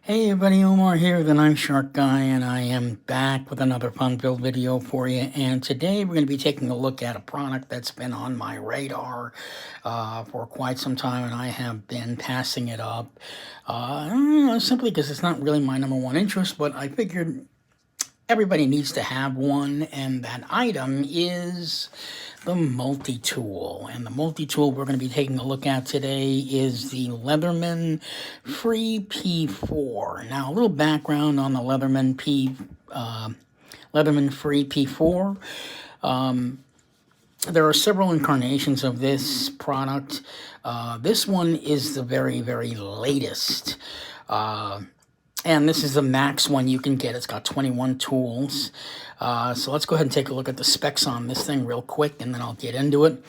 Hey everybody, Omar here, the Knife Shark Guy, and I am back with another fun-filled video for you. And today we're going to be taking a look at a product that's been on my radar for quite some time, and I have been passing it up simply because it's not really my number one interest, but I figured everybody needs to have one, and that item is the multi-tool. And the multi-tool we're going to be taking a look at today is the Leatherman Free P4. Now, a little background on the Leatherman Free P4. There are several incarnations of this product. This one is the very, very latest. And this is the max one you can get. It's got 21 tools. So let's go ahead and take a look at the specs on this thing real quick, and then I'll get into it.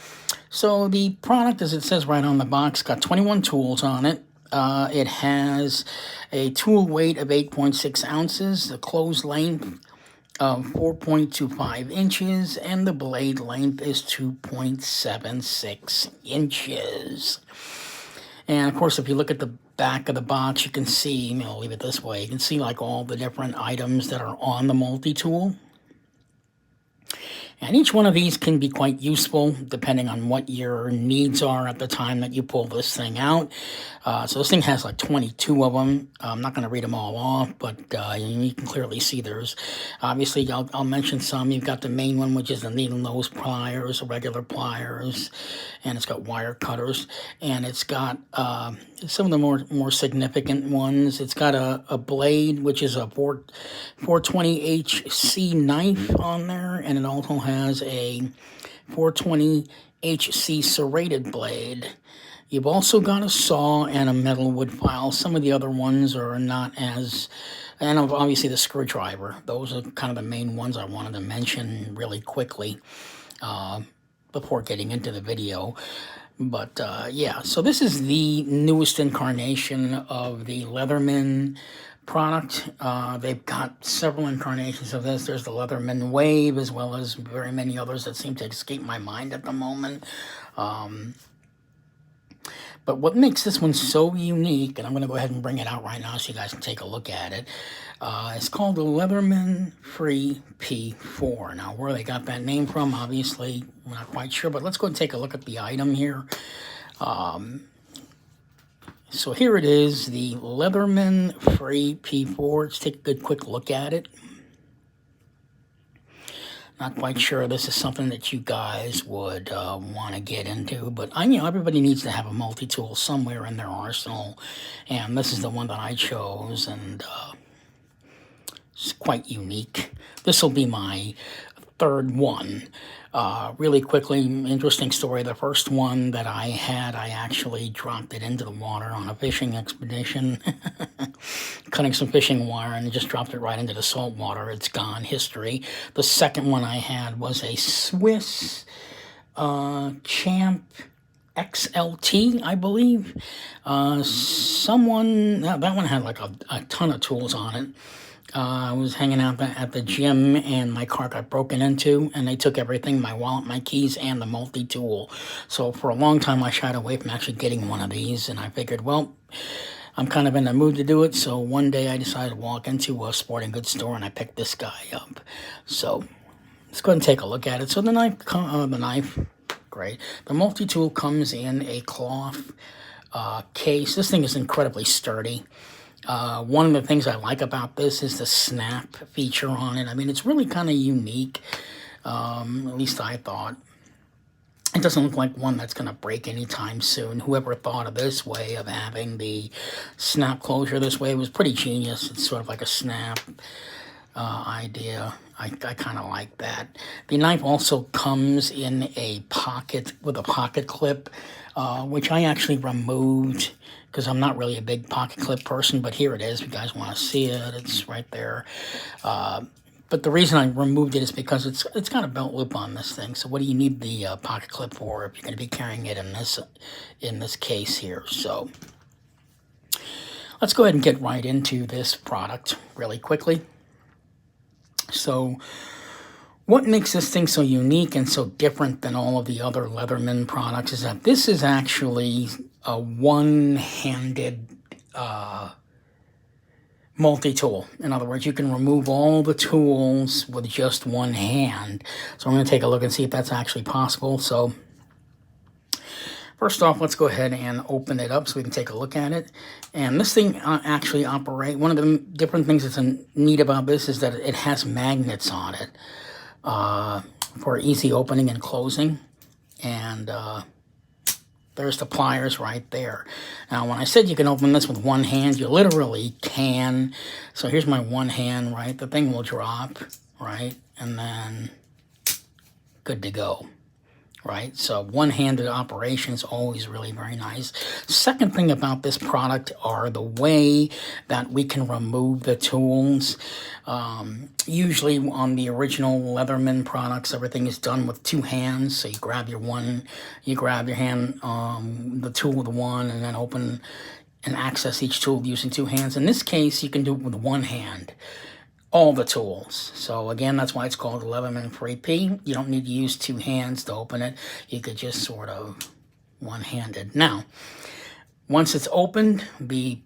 So the product, as it says right on the box, got 21 tools on it. It has a tool weight of 8.6 ounces, the closed length of 4.25 inches, and the blade length is 2.76 inches. And of course, if you look at the back of the box, you can see, I'll leave it this way, you can see like all the different items that are on the multi-tool. And each one of these can be quite useful depending on what your needs are at the time that you pull this thing out. So this thing has like 22 of them. I'm not going to read them all off, but you can clearly see there's, obviously, I'll mention some. You've got the main one, which is the needle nose pliers, regular pliers, and it's got wire cutters. And it's got some of the more significant ones. It's got a blade, which is a 420 HC knife on there, and it also has a 420 HC serrated blade. You've also got a saw and a metal wood file. Some of the other ones are not as, and obviously the screwdriver. Those are kind of the main ones I wanted to mention really quickly before getting into the video. But yeah, so this is the newest incarnation of the Leatherman product. They've got several incarnations of this. There's the Leatherman Wave, as well as very many others that seem to escape my mind at the moment. But what makes this one so unique, and I'm going to go ahead and bring it out right now so you guys can take a look at it, it's called the Leatherman Free P4. Now, where they got that name from, obviously, we're not quite sure, but let's go and take a look at the item here. So here it is, the Leatherman Free P4. Let's take a good quick look at it. Not quite sure this is something that you guys would want to get into, but everybody needs to have a multi-tool somewhere in their arsenal, and this is the one that I chose, and it's quite unique. This will be my third one. Really quickly, interesting story. The first one that I had, I actually dropped it into the water on a fishing expedition, cutting some fishing wire, and just dropped it right into the salt water. It's gone, history. The second one I had was a Swiss Champ XLT, I believe. That one had like a ton of tools on it. I was hanging out at the gym, and my car got broken into, and they took everything, my wallet, my keys, and the multi-tool. So for a long time, I shied away from actually getting one of these, and I figured, well, I'm kind of in the mood to do it, so one day I decided to walk into a sporting goods store, and I picked this guy up. So let's go ahead and take a look at it. So the knife, great. The multi-tool comes in a cloth case. This thing is incredibly sturdy. One of the things I like about this is the snap feature on it. I mean, it's really kind of unique, at least I thought. It doesn't look like one that's going to break anytime soon. Whoever thought of this way of having the snap closure this way was pretty genius. It's sort of like a snap idea. I kind of like that. The knife also comes in a pocket with a pocket clip, which I actually removed because I'm not really a big pocket clip person, but here it is. If you guys want to see it, it's right there. But the reason I removed it is because it's got a belt loop on this thing. So what do you need the pocket clip for if you're going to be carrying it in this case here? So let's go ahead and get right into this product really quickly. So what makes this thing so unique and so different than all of the other Leatherman products is that this is actually a one-handed multi-tool. In other words, you can remove all the tools with just one hand. So I'm going to take a look and see if that's actually possible. So first off, let's go ahead and open it up so we can take a look at it. And this thing actually operates. One of the different things that's neat about this is that it has magnets on it for easy opening and closing. And there's the pliers right there. Now, when I said you can open this with one hand, you literally can. So here's my one hand, right? The thing will drop, right? And then good to go. Right, so one-handed operation is always really very nice. Second thing about this product are the way that we can remove the tools. Usually on the original Leatherman products, everything is done with two hands. So you grab your hand, the tool with one, and then open and access each tool using two hands. In this case, you can do it with one hand. All the tools. So again, that's why it's called the Leatherman 3P. You don't need to use two hands to open it. You could just sort of one-handed. Now, once it's opened, the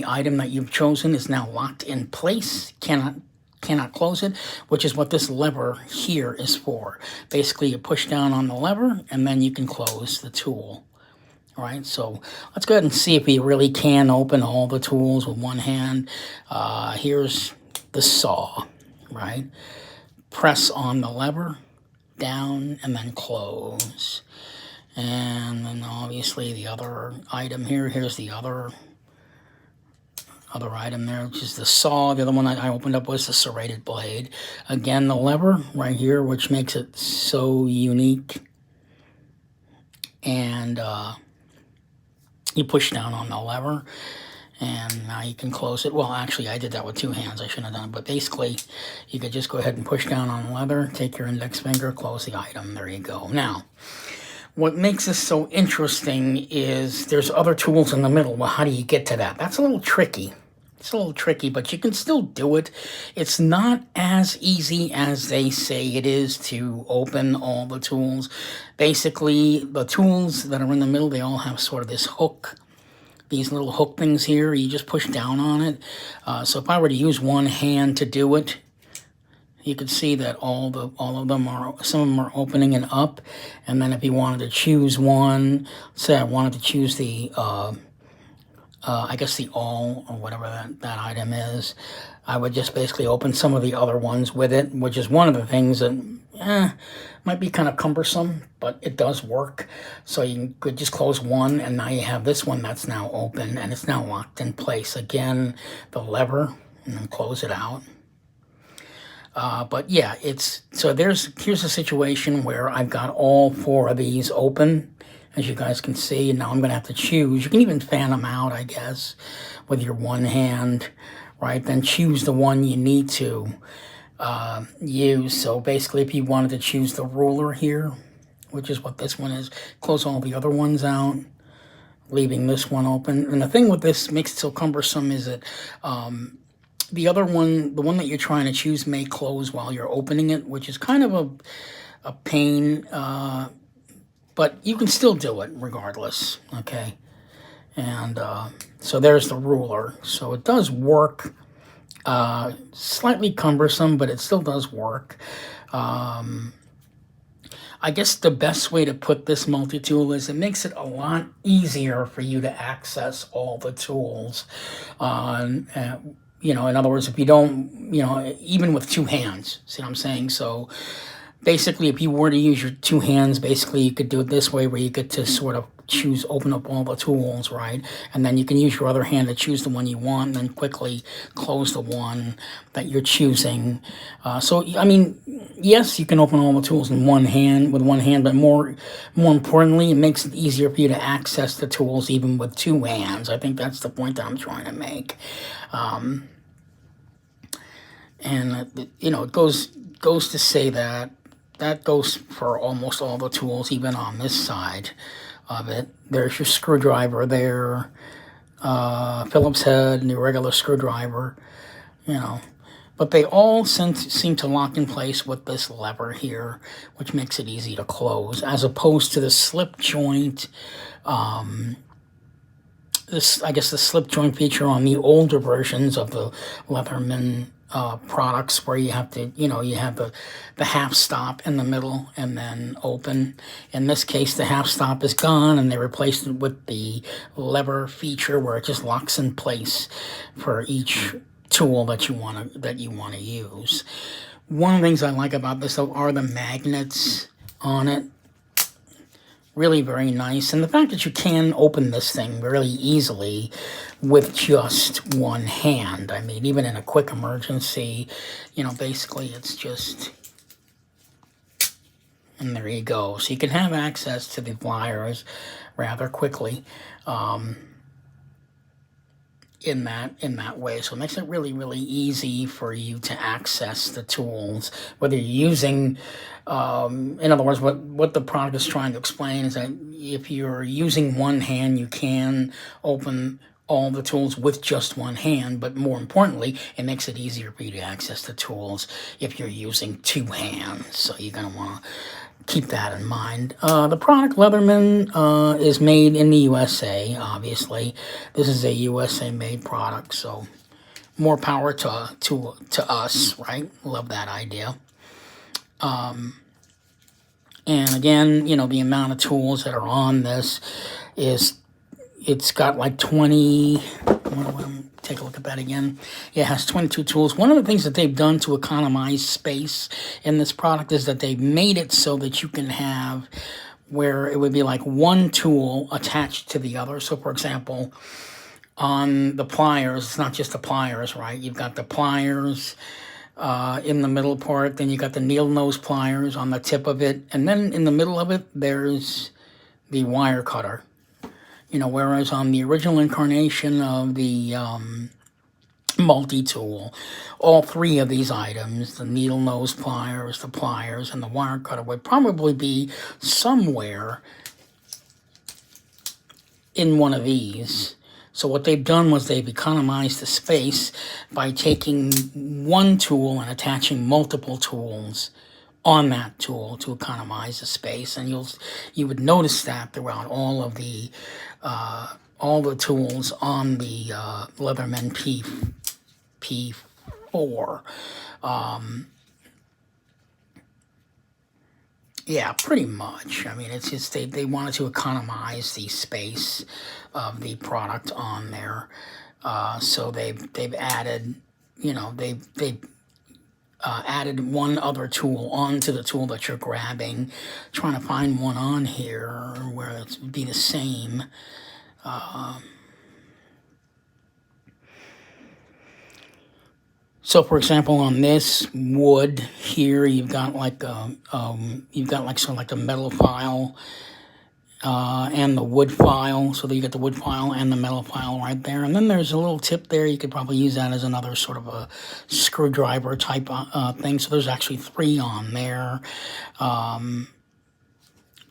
item that you've chosen is now locked in place. Cannot close it, which is what this lever here is for. Basically, you push down on the lever, and then you can close the tool. All right, so let's go ahead and see if we really can open all the tools with one hand. Here's the saw, right? Press on the lever, down, and then close. And then obviously the other item here, here's the other item there, which is the saw. The other one that I opened up was the serrated blade. Again, the lever right here, which makes it so unique. And you push down on the lever, and now you can close it. Well, actually, I did that with two hands. I shouldn't have done it. But basically, you could just go ahead and push down on the leather, take your index finger, close the item. There you go. Now, what makes this so interesting is there's other tools in the middle. Well, how do you get to that? That's a little tricky. It's a little tricky, but you can still do it. It's not as easy as they say it is to open all the tools. Basically, the tools that are in the middle, they all have sort of this hook. These little hook things here, you just push down on it. So if I were to use one hand to do it, you could see that all of them are, some of them are opening and up. And then if you wanted to choose one, say I wanted to choose the, I guess the all, or whatever that item is, I would just basically open some of the other ones with it, which is one of the things that might be kind of cumbersome, but it does work. So you could just close one, and now you have this one that's now open, and it's now locked in place. Again, the lever, and then close it out. But yeah, so here's a situation where I've got all four of these open, as you guys can see, and now I'm going to have to choose. You can even fan them out, I guess, with your one hand, right? Then choose the one you need to use. So basically, if you wanted to choose the ruler here, which is what this one is, close all the other ones out, leaving this one open. And the thing with this makes it so cumbersome is that the other one, the one that you're trying to choose, may close while you're opening it, which is kind of a pain, but you can still do it regardless, okay? And so there's the ruler. So it does work. Slightly cumbersome, but it still does work. I guess the best way to put this multi-tool is it makes it a lot easier for you to access all the tools. You know, in other words, if you don't, you know, even with two hands, see what I'm saying? So basically, if you were to use your two hands, basically you could do it this way, where you get to sort of open up all the tools, right? And then you can use your other hand to choose the one you want, and then quickly close the one that you're choosing. So, I mean, yes, you can open all the tools with one hand, but more importantly, it makes it easier for you to access the tools even with two hands. I think that's the point that I'm trying to make. And you know, it goes to say that goes for almost all the tools, even on this side of it. There's your screwdriver there, Phillips head, and your regular screwdriver, you know. But they all seem to lock in place with this lever here, which makes it easy to close, as opposed to the slip joint this, I guess, the slip joint feature on the older versions of the Leatherman products, where you have to, you have the half stop in the middle and then open. In this case, the half stop is gone, and they replaced it with the lever feature where it just locks in place for each tool that you want to use. One of the things I like about this, though, are the magnets on it. Really very nice, and the fact that you can open this thing really easily with just one hand. I mean, even in a quick emergency, basically it's just, and there you go. So you can have access to the pliers rather quickly in that way. So it makes it really, really easy for you to access the tools, whether you're using, in other words, what the product is trying to explain is that if you're using one hand, you can open all the tools with just one hand, but more importantly, it makes it easier for you to access the tools if you're using two hands. So you're going to want to keep that in mind. The product, Leatherman, is made in the USA, obviously. This is a USA-made product, so more power to us, right? Love that idea. And again, the amount of tools that are on this it's got like 20, take a look at that again. Yeah, it has 22 tools. One of the things that they've done to economize space in this product is that they've made it so that you can have where it would be like one tool attached to the other. So, for example, on the pliers, it's not just the pliers, right? You've got the pliers in the middle part, then you got the needle nose pliers on the tip of it, and then in the middle of it, there's the wire cutter. Whereas on the original incarnation of the multi-tool, all three of these items, the needle nose pliers, the pliers, and the wire cutter, would probably be somewhere in one of these. So what they've done was they've economized the space by taking one tool and attaching multiple tools on that tool to economize the space, and you would notice that throughout all the tools on the Leatherman P4. Yeah, pretty much. I mean, it's just they wanted to economize the space of the product on there, so they've added, they've added one other tool onto the tool that you're grabbing. Trying to find one on here where it would be the same. So, for example, on this wood here, you've got like sort of like the metal file and the wood file. So you get the wood file and the metal file right there. And then there's a little tip there. You could probably use that as another sort of a screwdriver type thing. So there's actually three on there.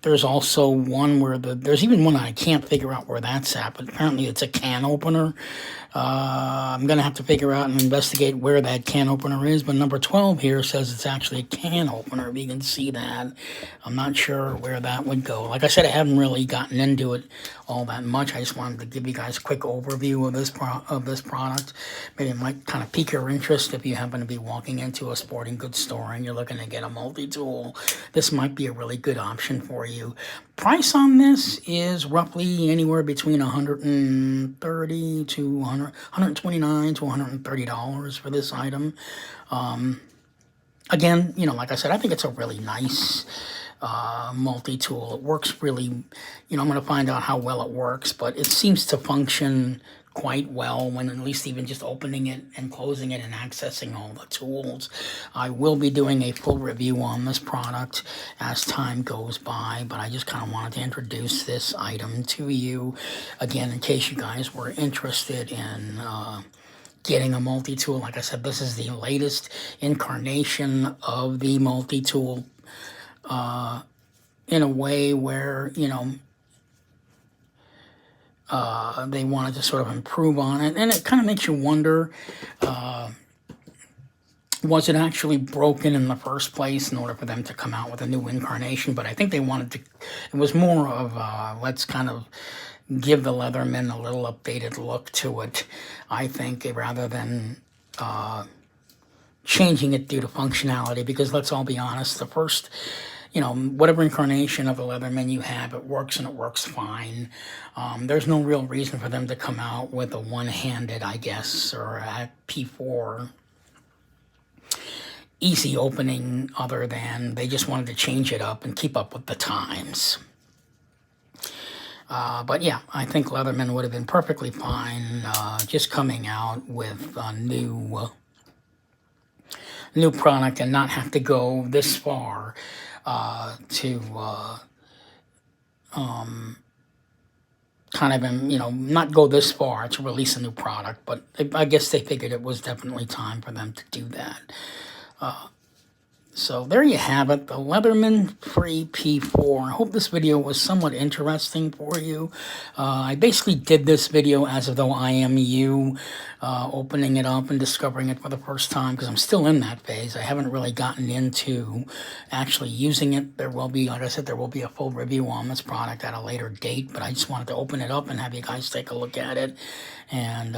There's also one where there's even one I can't figure out where that's at, but apparently it's a can opener. I'm going to have to figure out and investigate where that can opener is, but number 12 here says it's actually a can opener, if you can see that. I'm not sure where that would go. Like I said, I haven't really gotten into it all that much. I just wanted to give you guys a quick overview of this product. Maybe it might kind of pique your interest if you happen to be walking into a sporting goods store and you're looking to get a multi-tool. This might be a really good option for you. Price on this is roughly anywhere between $130 to $129 to $130 for this item. Again, like I said, I think it's a really nice multi-tool. It works really, I'm going to find out how well it works, but it seems to function quite well when at least even just opening it and closing it and accessing all the tools. I will be doing a full review on this product as time goes by, but I just kind of wanted to introduce this item to you again in case you guys were interested in getting a multi-tool. Like I said, this is the latest incarnation of the multi-tool in a way where, they wanted to sort of improve on it. And it kind of makes you wonder, was it actually broken in the first place in order for them to come out with a new incarnation? But I think they wanted to, it was more of, let's kind of, give the Leatherman a little updated look to it, I think, rather than changing it due to functionality, because let's all be honest, the first, whatever incarnation of the Leatherman you have, it works and it works fine. There's no real reason for them to come out with a one-handed, I guess, or a P4 easy opening, other than they just wanted to change it up and keep up with the times. But yeah, I think Leatherman would have been perfectly fine just coming out with a new product and not have to go this far to kind of, not go this far to release a new product. But I guess they figured it was definitely time for them to do that. So there you have it, the Leatherman Free P4. I hope this video was somewhat interesting for you. I basically did this video as though I am you, opening it up and discovering it for the first time, because I'm still in that phase. I haven't really gotten into actually using it. There will be, like I said, there will be a full review on this product at a later date, but I just wanted to open it up and have you guys take a look at it and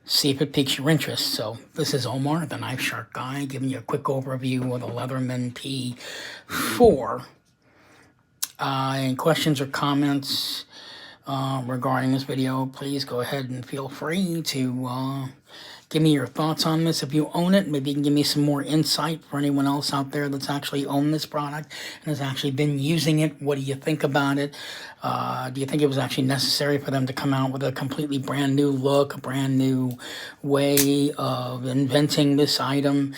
see if it piques your interest. So this is Omar, the Knife Shark Guy, giving you a quick overview of the Leatherman P4. Any questions or comments regarding this video, please go ahead and feel free to give me your thoughts on this. If you own it, maybe you can give me some more insight for anyone else out there that's actually owned this product and has actually been using it. What do you think about it? Do you think it was actually necessary for them to come out with a completely brand new look, a brand new way of inventing this item?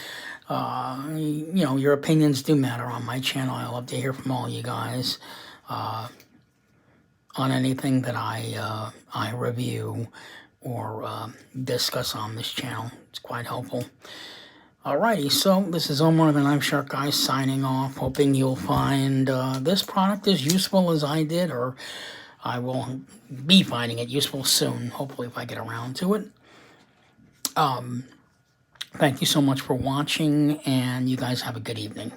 Your opinions do matter on my channel. I love to hear from all you guys on anything that I review or discuss on this channel. It's quite helpful. Alrighty, so this is Omar, the Knife Shark Guy, signing off, hoping you'll find this product as useful as I did, or I will be finding it useful soon, hopefully, if I get around to it. Thank you so much for watching, and you guys have a good evening.